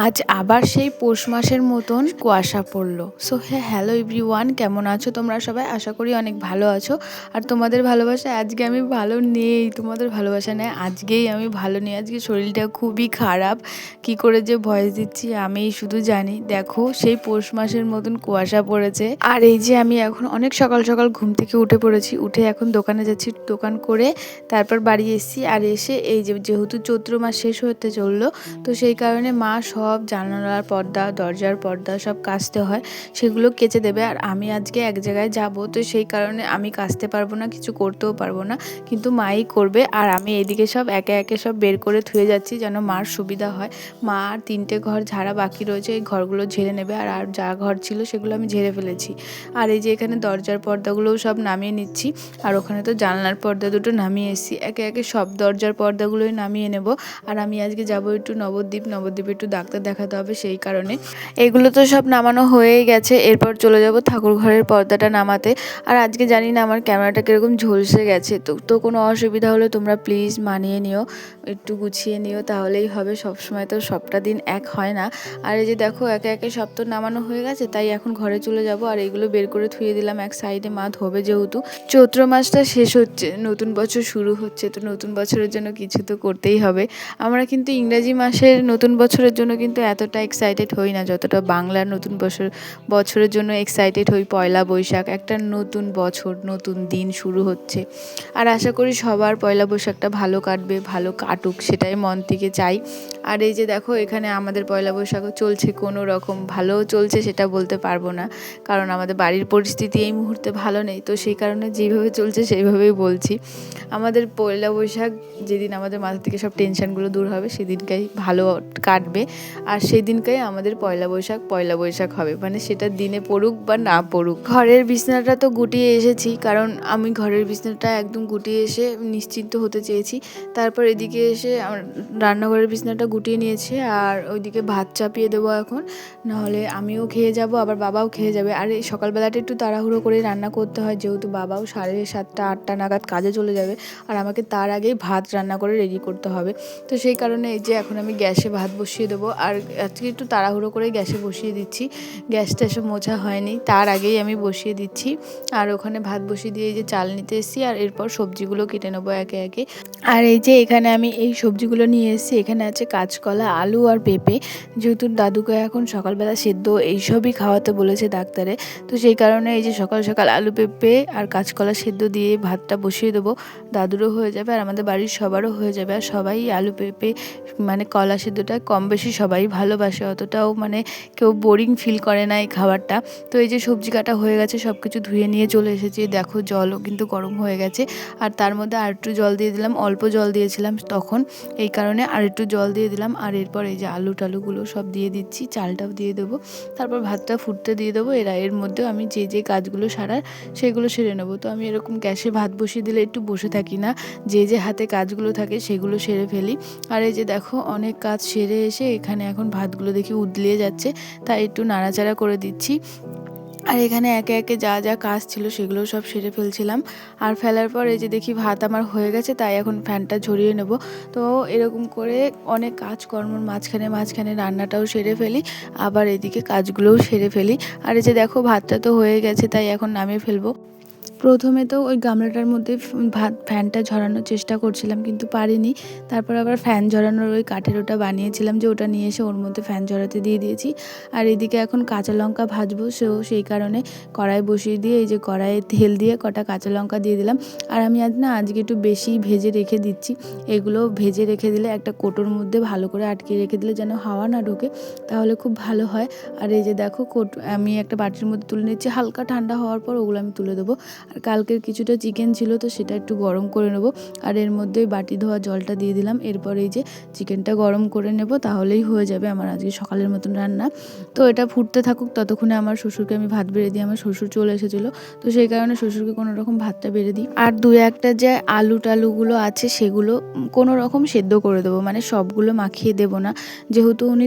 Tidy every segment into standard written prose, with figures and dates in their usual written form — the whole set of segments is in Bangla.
আজ আবার সেই পৌষ মাসের মতন কুয়াশা পড়লো। সো হ্যালো এভরিওয়ান, কেমন আছো তোমরা সবাই? আশা করি অনেক ভালো আছো। আর তোমাদের ভালোবাসা আজকে আমি ভালো নেই, তোমাদের ভালোবাসা নেই আজকেই আমি ভালো নেই। আজকে শরীরটা খুবই খারাপ, কি করে যে ভয়েস দিচ্ছি আমি শুধু জানি। দেখো সেই পৌষ মাসের মতন কুয়াশা পড়েছে। আর এই যে আমি এখন অনেক সকাল সকাল ঘুম থেকে উঠে পড়েছি, উঠে এখন দোকানে যাচ্ছি, দোকান করে তারপর বাড়ি এসেছি। আর এসে এই যেহেতু চৈত্র মাস শেষ হতে চললো, তো সেই কারণে মা সব জানালার পর্দা, দরজার পর্দা সব কাচতে হয়, সেগুলো কেচে দেবে। আর আমি আজকে এক জায়গায় যাব, তো সেই কারণে আমি কাচতে পারবো না, কিছু করতেও পারবো না, কিন্তু মাই করবে। আর আমি এদিকে সব একে একে সব বের করে ধুয়ে যাচ্ছি যেন মার সুবিধা হয়। মা আর 3টে ঘর ঝাড়া বাকি রয়েছে, এই ঘরগুলো ঝেড়ে নেবে। আর যা ঘর ছিল সেগুলো আমি ঝেড়ে ফেলেছি। আর এই যে এখানে দরজার পর্দাগুলোও সব নামিয়ে নিচ্ছি, আর ওখানে তো জানলার পর্দা দুটো নামিয়ে এসেছি, একে একে সব দরজার পর্দাগুলোই নামিয়ে নেব। আর আমি আজকে যাবো একটু নবদ্বীপে একটু ডাক্তার দেখাতে হবে, সেই কারণে এগুলো তো সব নামানো হয়েই গেছে। এরপর চলে যাব ঠাকুর ঘরের পর্দাটা নামাতে। আর আজকে জানি না আমার ক্যামেরাটা কীরকম ঝলসে গেছে, তো কোনো অসুবিধা হলে তোমরা প্লিজ মানিয়ে নিও, একটু গুছিয়ে নিও, তাহলেই হবে। সবসময় তো সবটা দিন এক হয় না। আর এই যে দেখো একে একে সব তো নামানো হয়ে গেছে, তাই এখন ঘরে চলে যাব। আর এইগুলো বের করে থুয়ে দিলাম এক সাইডে, মা ধোবে, যেহেতু চৈত্র মাসটা শেষ হচ্ছে, নতুন বছর শুরু হচ্ছে, তো নতুন বছরের জন্য কিছু তো করতেই হবে। আমরা কিন্তু ইংরাজি মাসের নতুন বছরের জন্য কিন্তু এতটা এক্সাইটেড হই না যতটা বাংলার নতুন বছরের জন্য এক্সাইটেড হই। পয়লা বৈশাখ, একটা নতুন বছর, নতুন দিন শুরু হচ্ছে। আর আশা করি সবার পয়লা বৈশাখটা ভালো কাটবে, ভালো কাটুক, সেটাই মন থেকে চাই। আর এই যে দেখো এখানে আমাদের পয়লা বৈশাখও চলছে, কোনো রকম ভালোও চলছে সেটা বলতে পারবো না, কারণ আমাদের বাড়ির পরিস্থিতি এই মুহূর্তে ভালো নেই, তো সেই কারণে যেভাবে চলছে সেইভাবেই বলছি। আমাদের পয়লা বৈশাখ যেদিন আমাদের মাথা থেকে সব টেনশনগুলো দূর হবে, সেদিনটাই ভালো কাটবে। আর সেই দিনটাই আমাদের পয়লা বৈশাখ হবে, মানে সেটা দিনে পড়ুক বা না পড়ুক। ঘরের বিছানাটা তো গুটিয়ে এসেছি, কারণ আমি ঘরের বিছানাটা একদম গুটিয়ে এসে নিশ্চিন্ত হতে চেয়েছি। তারপর এদিকে এসে রান্নাঘরের বিছানাটা গুটিয়ে নিয়েছি, আর ওইদিকে ভাত চাপিয়ে দেবো এখন, নাহলে আমিও খেয়ে যাব, আবার বাবাও খেয়ে যাবে। আর এই সকালবেলাটা একটু তাড়াহুড়ো করে রান্না করতে হয়, যেহেতু বাবাও 7:30 8টা নাগাদ কাজে চলে যাবে, আর আমাকে তার আগেই ভাত রান্না করে রেডি করতে হবে। তো সেই কারণে এই যে এখন আমি গ্যাসে ভাত বসিয়ে দেবো। আর আজকে একটু তাড়াহুড়ো করে গ্যাসে বসিয়ে দিচ্ছি, গ্যাসটা এসব মোছা হয়নি, তার আগেই আমি বসিয়ে দিচ্ছি। আর ওখানে ভাত বসিয়ে দিয়ে এই যে চাল নিতে এসেছি, আর এরপর সবজিগুলো কেটে নেবো একে একে। আর এই যে এখানে আমি এই সবজিগুলো নিয়ে এসেছি, এখানে আছে কাঁচকলা, আলু আর পেঁপে। যেহেতু দাদুকে এখন সকালবেলা সেদ্ধ এইসবই খাওয়াতে বলেছে ডাক্তারে, তো সেই কারণে এই যে সকাল সকাল আলু পেঁপে আর কাঁচকলা সেদ্ধ দিয়ে ভাতটা বসিয়ে দেবো। দাদুরও হয়ে যাবে আর আমাদের বাড়ির সবারও হয়ে যাবে। আর সবাই আলু পেঁপে মানে কলা সেদ্ধটা কম বেশি সবাই ভালোবাসে, অতটাও মানে কেউ বোরিং ফিল করে না এই খাবারটা। তো এই যে সবজি কাটা হয়ে গেছে, সব কিছু ধুয়ে নিয়ে চলে এসেছি। দেখো জলও কিন্তু গরম হয়ে গেছে, আর তার মধ্যে আর একটু জল দিয়ে দিলাম, অল্প জল দিয়েছিলাম তখন, এই কারণে আর একটু জল দিয়ে দিলাম। আর এরপর এই যে আলু টালুগুলো সব দিয়ে দিচ্ছি, চালটাও দিয়ে দেবো, তারপর ভাতটা ফুটতে দিয়ে দেবো। এর মধ্যেও আমি যে কাজগুলো সারার সেগুলো সেরে নেবো। তো আমি এরকম গ্যাসে ভাত বসিয়ে দিলে একটু বসে থাকি না, যে হাতে কাজগুলো থাকে সেগুলো সেরে ফেলি। আর এই যে দেখো অনেক কাজ সেরে এসে এখানে এখন ভাতগুলো দেখি উদলিয়ে যাচ্ছে, তাই একটু নাড়াচাড়া করে দিচ্ছি। আর এখানে একে একে যা যা কাজ ছিল সেগুলো সব সেরে ফেলছিলাম। আর ফেলার পর এই যে দেখি ভাত আমার হয়ে গেছে, তাই এখন ফ্যানটা ঝরিয়ে নেব। তো এরকম করে অনেক কাজকর্মর মাঝখানে রান্নাটাও সেরে ফেলি, আবার এদিকে কাজগুলোও সেরে ফেলি। আর এই যে দেখো ভাতটা তো হয়ে গেছে, তাই এখন নামিয়ে ফেলবো। প্রথমে তো ওই গামলাটার মধ্যে ফ্যানটা ঝরানোর চেষ্টা করছিলাম, কিন্তু পারিনি। তারপর আবার ফ্যান ঝরানোর ওই কাঠের ওটা বানিয়েছিলাম, যে ওটা নিয়ে এসে ওর মধ্যে ফ্যান ঝরাতে দিয়ে দিয়েছি। আর এদিকে এখন কাঁচা লঙ্কা ভাজবো, সেই কারণে কড়াই বসিয়ে দিয়ে এই যে কড়াইয়ে তেল দিয়ে কটা কাঁচা লঙ্কা দিয়ে দিলাম। আর আমি আজকে একটু বেশি ভেজে রেখে দিচ্ছি। এগুলো ভেজে রেখে দিলে একটা কোটোর মধ্যে ভালো করে আটকে রেখে দিলে যেন হাওয়া না ঢোকে, তাহলে খুব ভালো হয়। আর এই যে দেখো আমি একটা বাটির মধ্যে তুলে নিচ্ছি, হালকা ঠান্ডা হওয়ার পর ওগুলো আমি তুলে দেবো। আর কালকের কিছুটা চিকেন ছিল, তো সেটা একটু গরম করে নেব। আর এর মধ্যে বাটি ধোয়া জলটা দিয়ে দিলাম। এরপর এই যে চিকেনটা গরম করে নেব, তাহলেই হয়ে যাবে আমার আজকে সকালের মতন রান্না। তো এটা ফুটতে থাকুক, ততক্ষণে আমার শ্বশুরকে আমি ভাত বেড়ে দিই। আমার শ্বশুর চলে এসেছিলো, তো সেই কারণে শ্বশুরকে কোনো রকম ভাতটা বেড়ে দিই। আর দু একটা যে আলু টালুগুলো আছে সেগুলো কোনো রকম সেদ্ধ করে দেবো, মানে সবগুলো মাখিয়ে দেবো না, যেহেতু উনি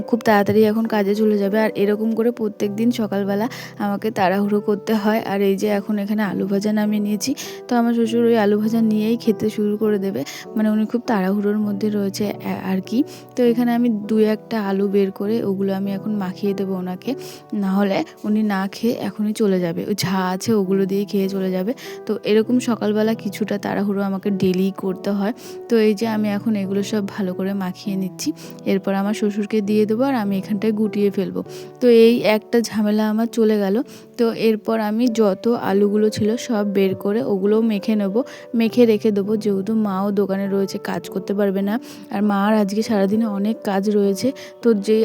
খুব তাড়াতাড়ি এখন কাজে চলে যাবে। আর এরকম করে প্রত্যেক দিন সকালবেলা আমাকে তাড়াহুড়ো করতে হয়। আর এই যে এখন এখানে আলু ভাজা নামিয়ে নিয়েছি। তো আমার শ্বশুর ওই আলু ভাজা নিয়েই খেতে শুরু করে দেবে, মানে উনি খুব তাড়াহুড়োর মধ্যে রয়েছে আর কি। তো এখানে আমি 2-1টা আলু বের করে ওগুলো আমি এখন মাখিয়ে দেবো ওনাকে, নাহলে উনি না খেয়ে এখনই চলে যাবে, ওই ঝা আছে ওগুলো দিয়ে খেয়ে চলে যাবে। তো এরকম সকালবেলা কিছুটা তাড়াহুড়ো আমাকে ডেলি করতে হয়। তো এই যে আমি এখন এগুলো সব ভালো করে মাখিয়ে নিচ্ছি, এরপর আমার শ্বশুরকে দিয়ে দেবো আর আমি এখানটায় গুটিয়ে ফেলবো। তো এই একটা ঝামেলা আমার চলে গেল। তো এরপর আমি যত আলুগুলো ছিল সব বের করে ওগুলোও মেখে নেব, মেখে রেখে দেবো, যেহেতু মাও দোকানে রয়েছে, কাজ করতে পারবে না। আর মার আজকে সারাদিনে অনেক কাজ রয়েছে। তো যে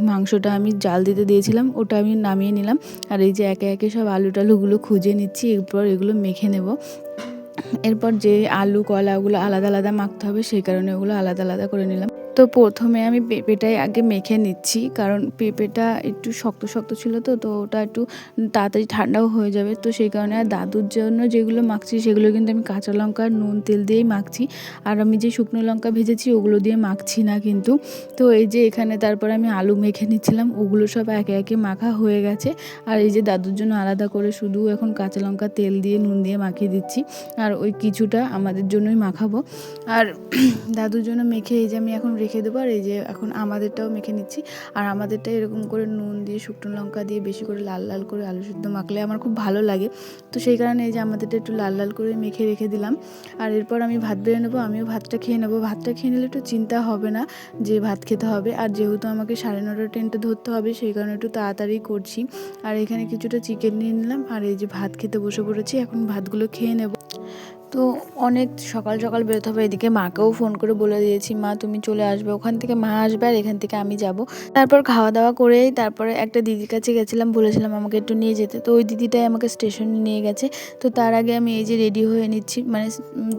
মাংসটা আমি জাল দিতে দিয়েছিলাম ওটা আমি নামিয়ে নিলাম, আর এই যে একে একে সব আলু টালুগুলো খুঁজে নিচ্ছি, এরপর এগুলো মেখে নেব। এরপর যে আলু কলা ওগুলো আলাদা আলাদা মাখতে হবে, সেই কারণে ওগুলো আলাদা আলাদা করে নিলাম। তো প্রথমে আমি পেঁপেটাই আগে মেখে নিচ্ছি, কারণ পেঁপেটা একটু শক্ত শক্ত ছিল, তো ওটা একটু তাড়াতাড়ি ঠান্ডাও হয়ে যাবে। তো সেই কারণে আর দাদুর জন্য যেগুলো মাখছি সেগুলো কিন্তু আমি কাঁচা লঙ্কা নুন তেল দিয়েই মাখছি, আর আমি যে শুকনো লঙ্কা ভেজেছি ওগুলো দিয়ে মাখছি না কিন্তু। তো এই যে এখানে তারপর আমি আলু মেখে নিচ্ছিলাম, ওগুলো সব একে একে মাখা হয়ে গেছে। আর এই যে দাদুর জন্য আলাদা করে শুধু এখন কাঁচা লঙ্কা তেল দিয়ে নুন দিয়ে মাখিয়ে দিচ্ছি, আর ওই কিছুটা আমাদের জন্যই মাখাবো। আর দাদুর জন্য মেখে এই যে আমি এখন রেখে দেবো, আর এই যে এখন আমাদেরটাও মেখে নিচ্ছি। আর আমাদেরটা এরকম করে নুন দিয়ে শুকনো লঙ্কা দিয়ে বেশি করে লাল লাল করে আলু সিদ্ধ মাখলে আমার খুব ভালো লাগে। তো সেই কারণে এই যে আমাদেরটা একটু লাল লাল করে মেখে রেখে দিলাম। আর এরপর আমি ভাত বেড়ে নেবো, আমিও ভাতটা খেয়ে নেবো। ভাতটা খেয়ে নিলে একটু চিন্তা হবে না যে ভাত খেতে হবে, আর যেহেতু আমাকে 9:30 ট্রেনটা ধরতে হবে সেই কারণে একটু তাড়াতাড়ি করছি। আর এখানে কিছুটা চিকেন নিয়ে নিলাম, আর এই যে ভাত খেতে বসে পড়েছি, এখন ভাতগুলো খেয়ে নেব। তো অনেক সকাল সকাল বেরোতে হবে, এদিকে মাকেও ফোন করে বলে দিয়েছি, মা তুমি চলে আসবে, ওখান থেকে মা আসবে আর এখান থেকে আমি যাব। তারপর খাওয়া দাওয়া করেই তারপরে একটা দিদির কাছে গেছিলাম, বলেছিলাম আমাকে একটু নিয়ে যেতে, তো ওই দিদিটাই আমাকে স্টেশনে নিয়ে গেছে। তো তার আগে আমি এই যে রেডি হয়ে নিচ্ছি, মানে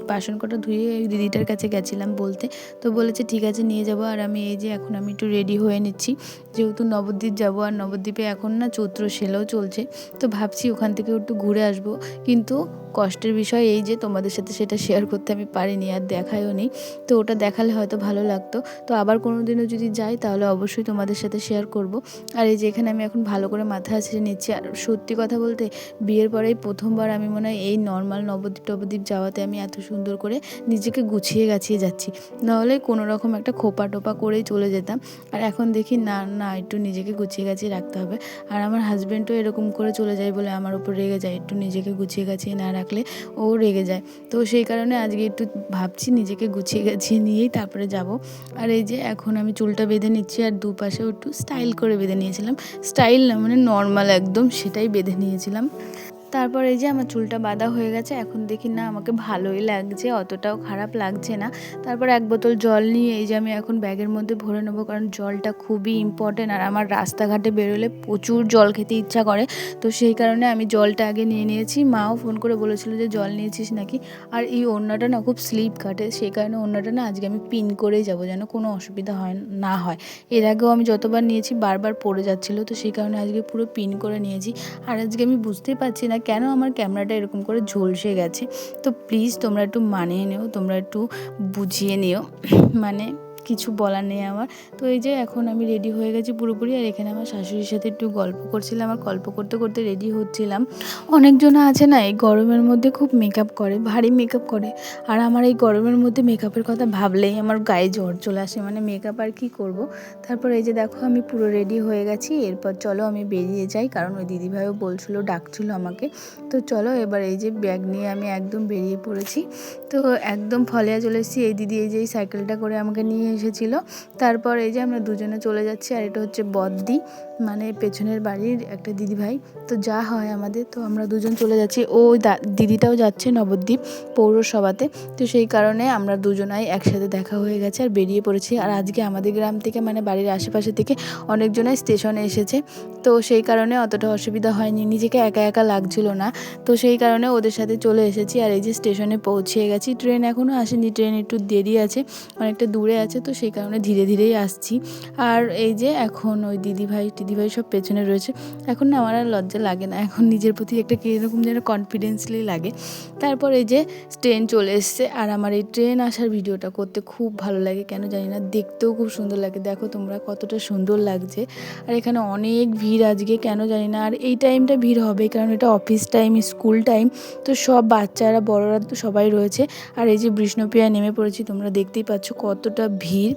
বাসন কটা ধুয়ে ওই দিদিটার কাছে গেছিলাম বলতে, তো বলেছে ঠিক আছে নিয়ে যাব। আর আমি এই যে এখন আমি একটু রেডি হয়ে নিচ্ছি, যেহেতু নবদ্বীপ যাব, আর নবদ্বীপে এখন না চৈত্র সেলও চলছে, তো ভাবছি ওখান থেকে একটু ঘুরে আসবো। কিন্তু কষ্টের বিষয় এই যে তোমাদের সাথে সেটা শেয়ার করতে আমি পারিনি, আর দেখায়ও নি। তো ওটা দেখালে হয়তো ভালো লাগতো। তো আবার কোনো দিনও যদি যাই তাহলে অবশ্যই তোমাদের সাথে শেয়ার করব। আর এই যে এখানে আমি এখন ভালো করে মাথা আছড়ে নিচ্ছি। আর সত্যি কথা বলতে বিয়ের পরেই প্রথমবার আমি মনে হয় এই নর্মাল নবদ্বীপ যাওয়াতে আমি এত সুন্দর করে নিজেকে গুছিয়ে গাছিয়ে যাচ্ছি, নাহলে কোনো রকম একটা খোপা টোপা করেই চলে যেতাম। আর এখন দেখি না না, একটু নিজেকে গুছিয়ে গাছিয়ে রাখতে হবে। আর আমার হাজব্যান্ডও এরকম করে চলে যায় বলে আমার উপর রেগে যায়, একটু নিজেকে গুছিয়ে গাছিয়ে না রাখলে ও রেগে যায়। তো সেই কারণে আজকে একটু ভাবছি নিজেকে গুছিয়ে গাছিয়ে নিয়েই তারপরে যাব। আর এই যে এখন আমি চুলটা বেঁধে নিচ্ছি, আর দুপাশেও একটু স্টাইল করে বেঁধে নিয়েছিলাম, স্টাইল না মানে নর্মাল একদম সেটাই বেঁধে নিয়েছিলাম। তারপর এই যে আমার চুলটা বাঁধা হয়ে গেছে, এখন দেখি না আমাকে ভালোই লাগছে, অতটাও খারাপ লাগছে না। তারপর এক বোতল জল নিয়ে এই যে আমি এখন ব্যাগের মধ্যে ভরে নেবো, কারণ জলটা খুবই ইম্পর্টেন্ট। আর আমার রাস্তাঘাটে বেরোলে প্রচুর জল খেতে ইচ্ছা করে, তো সেই কারণে আমি জলটা আগে নিয়ে নিয়েছি। মাও ফোন করে বলেছিল যে জল নিয়েছিস নাকি। আর এই ওড়নাটা না খুব স্লিপ কাটে, সেই কারণে ওড়নাটা না আজকে আমি পিন করেই যাবো, যেন কোনো অসুবিধা না হয়। এর আগেও আমি যতবার নিয়েছি বারবার পড়ে যাচ্ছিলো, তো সেই কারণে আজকে পুরো পিন করে নিয়েছি। আর আজকে আমি বুঝতেই পারছি না কেন আমার ক্যামেরাটা এরকম করে ঝলসে গেছে। তো প্লিজ তোমরা একটু মানিয়ে নিও, তোমরা একটু বুঝিয়ে নিও, মানে কিছু বলার নেই আমার। তো এই যে এখন আমি রেডি হয়ে গেছি পুরোপুরি, আর এখানে আমার শাশুড়ির সাথে একটু গল্প করছিলাম, আর গল্প করতে করতে রেডি হচ্ছিলাম। অনেকজন আছে না এই গরমের মধ্যে খুব মেকআপ করে, ভারী মেকআপ করে, আর আমার এই গরমের মধ্যে মেকআপের কথা ভাবলেই আমার গায়ে জ্বর চলে আসে, মানে মেকআপ আর কি করব। তারপর এই যে দেখো আমি পুরো রেডি হয়ে গেছি, এরপর চলো আমি বেরিয়ে যাই, কারণ ওই দিদিভাইও বলছিল, ডাকছিল আমাকে। তো চলো এবার এই যে ব্যাগ নিয়ে আমি একদম বেরিয়ে পড়েছি। তো একদম ফলিয়া চলে এসেছি, এই দিদি এই যে এই সাইকেলটা করে আমাকে নিয়ে এসেছিলো। তারপর এই যে আমরা দুজনে চলে যাচ্ছি, আর এটা হচ্ছে বদ্দি, মানে পেছনের বাড়ির একটা দিদিভাই, তো যা হয় আমাদের। তো আমরা দুজন চলে যাচ্ছি, ও দিদিটাও যাচ্ছে নবদ্বীপ পৌরসভাতে, তো সেই কারণে আমরা দুজনাই একসাথে দেখা হয়ে গেছে আর বেরিয়ে পড়েছি। আর আজকে আমাদের গ্রাম থেকে মানে বাড়ির আশেপাশে থেকে অনেকজনাই স্টেশনে এসেছে, তো সেই কারণে অতটা অসুবিধা হয়নি, নিজেকে একা একা লাগছিল না। তো সেই কারণে ওদের সাথে চলে এসেছি। আর এই যে স্টেশনে পৌঁছে গেছি, ট্রেন এখনও আসেনি, ট্রেন একটু দেরি আছে, অনেকটা দূরে আছে, তো সেই কারণে ধীরে ধীরেই আসছি। আর এই যে এখন ওই দিদিভাই সব পেছনে রয়েছে। এখন না আমার আর লজ্জা লাগে না, এখন নিজের প্রতি একটা কীরকম যেন কনফিডেন্সলি লাগে। তারপর এই যে ট্রেন চলে এসছে, আর আমার এই ট্রেন আসার ভিডিওটা করতে খুব ভালো লাগে, কেন জানি না, দেখতেও খুব সুন্দর লাগে। দেখো তোমরা কতটা সুন্দর লাগছে। আর এখানে অনেক ভিড় আজকে, কেন জানি না। আর এই টাইমটা ভিড় হবে কারণ এটা অফিস টাইম, স্কুল টাইম, তো সব বাচ্চারা বড়রা তো সবাই রয়েছে। আর এই যে বিষ্ণুপ্রিয়া নেমে পড়েছি, তোমরা দেখতেই পাচ্ছ কতটা ভিড়।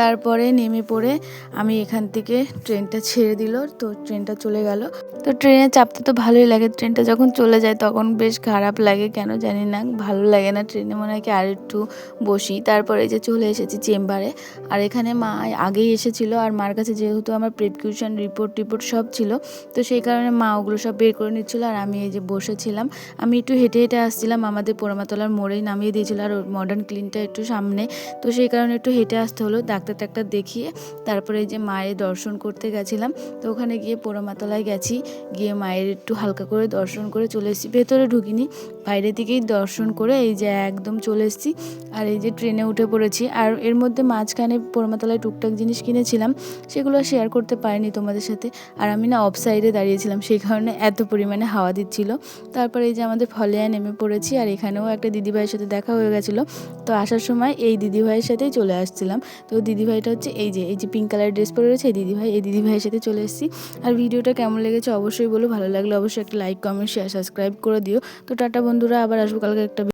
তারপরে নেমে পড়ে আমি এখান থেকে ট্রেনটা ছেড়ে দিল, তো ট্রেনটা চলে গেল। তো ট্রেনে চাপতে তো ভালোই লাগে, ট্রেনটা যখন চলে যায় তখন বেশ খারাপ লাগে, কেন জানি না, ভালো লাগে না। ট্রেনে মনে হয় কি আর একটু বসি। তারপরে যে চলে এসেছি চেম্বারে। আর এখানে মা আগেই এসেছিলো, আর মার কাছে যেহেতু আমার প্রেসক্রিপশন রিপোর্ট সব ছিল, তো সেই কারণে মা ওগুলো সব বের করে নিচ্ছিলো। আর আমি এই যে বসেছিলাম, আমি একটু হেঁটে হেঁটে আসছিলাম, আমাদের পোড়ামাতলার মোড়েই নামিয়ে দিয়েছিল, আর মডার্ন ক্লিনটা একটু সামনে, তো সেই কারণে একটু হেঁটে আসতে হলো। ডাক্তার দেখিয়ে তারপরে এই যে মায়ের দর্শন করতে গেছিলাম। তো ওখানে গিয়ে পোড়ামাতলায় গেছি, গিয়ে মায়ের একটু হালকা করে দর্শন করে চলে এসেছি। ভেতরে ঢুকিনি, বাইরে থেকেই দর্শন করে এই যে একদম চলে এসেছি। আর এই যে ট্রেনে উঠে পড়েছি। আর এর মধ্যে মাঝখানে পোড়ামাতলায় টুকটাক জিনিস কিনেছিলাম, সেগুলো শেয়ার করতে পারিনি তোমাদের সাথে। আর আমি না অফ সাইডে দাঁড়িয়েছিলাম, সেই কারণে এত পরিমাণে হাওয়া দিচ্ছিল। তারপরে এই যে আমাদের ফলেয়া নেমে পড়েছি, আর এখানেও একটা দিদিভাইয়ের সাথে দেখা হয়ে গেছিলো। তো আসার সময় এই দিদিভাইয়ের সাথেই চলে আসছিলাম। তো দিদিভাইটা হচ্ছে এই যে পিঙ্ক কালারের ড্রেস পরে রয়েছে, এই দিদিভাইয়ের সাথে চলে এসেছি। আর ভিডিওটা কেমন লেগেছে অবশ্যই বলো, ভালো লাগলে অবশ্যই একটা লাইক, কমেন্ট, শেয়ার, সাবস্ক্রাইব করে দিও। তো টাটা বন্ধুরা, আবার আসবো কালকে একটা